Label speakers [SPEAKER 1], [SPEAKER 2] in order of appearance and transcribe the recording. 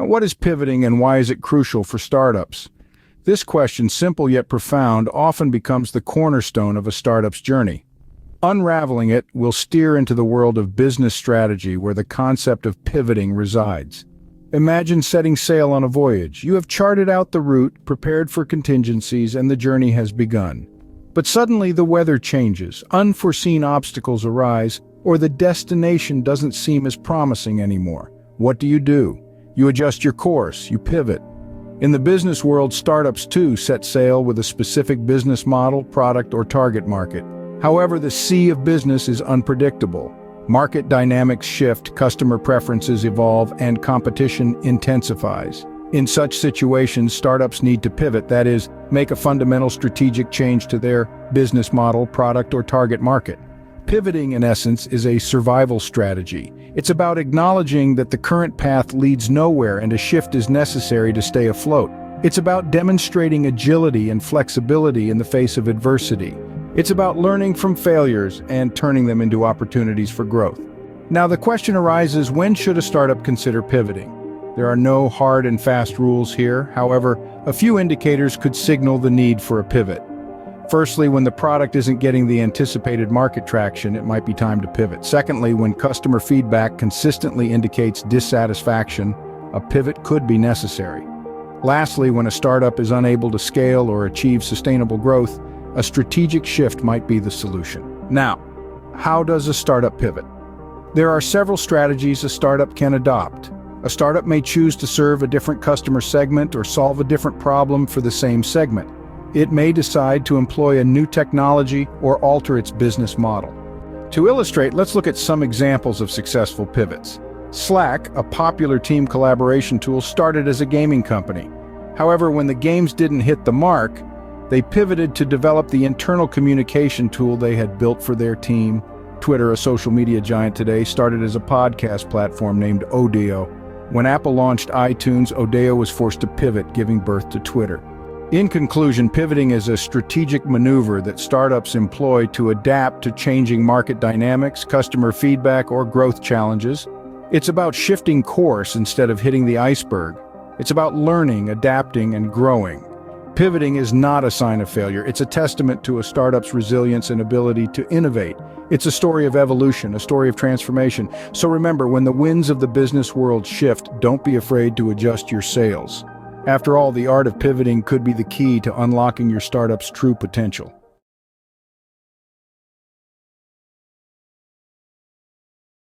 [SPEAKER 1] what is pivoting and why is it crucial for startups? This question, simple yet profound, often becomes the cornerstone of a startup's journey. Unraveling it will steer into the world of business strategy where the concept of pivoting resides. Imagine setting sail on a voyage. You have charted out the route, prepared for contingencies, and the journey has begun. But suddenly the weather changes, unforeseen obstacles arise, or the destination doesn't seem as promising anymore. What do? You adjust your course, you pivot. In the business world, startups too set sail with a specific business model, product, or target market. However, the sea of business is unpredictable. Market dynamics shift, customer preferences evolve, and competition intensifies. In such situations, startups need to pivot, that is, make a fundamental strategic change to their business model, product, or target market. Pivoting, in essence, is a survival strategy. It's about acknowledging that the current path leads nowhere and a shift is necessary to stay afloat. It's about demonstrating agility and flexibility in the face of adversity. It's about learning from failures and turning them into opportunities for growth. Now, the question arises, when should a startup consider pivoting? There are no hard and fast rules here. However, a few indicators could signal the need for a pivot. Firstly, when the product isn't getting the anticipated market traction, it might be time to pivot. Secondly, when customer feedback consistently indicates dissatisfaction, a pivot could be necessary. Lastly, when a startup is unable to scale or achieve sustainable growth, a strategic shift might be the solution. Now, how does a startup pivot? There are several strategies a startup can adopt. A startup may choose to serve a different customer segment or solve a different problem for the same segment. It may decide to employ a new technology or alter its business model. To illustrate, let's look at some examples of successful pivots. Slack, a popular team collaboration tool, started as a gaming company. However, when the games didn't hit the mark, they pivoted to develop the internal communication tool they had built for their team. Twitter, a social media giant today, started as a podcast platform named Odeo. When Apple launched iTunes, Odeo was forced to pivot, giving birth to Twitter. In conclusion, pivoting is a strategic maneuver that startups employ to adapt to changing market dynamics, customer feedback, or growth challenges. It's about shifting course instead of hitting the iceberg. It's about learning, adapting, and growing. Pivoting is not a sign of failure. It's a testament to a startup's resilience and ability to innovate. It's a story of evolution, a story of transformation. So remember, when the winds of the business world shift, don't be afraid to adjust your sails. After all, the art of pivoting could be the key to unlocking your startup's true potential.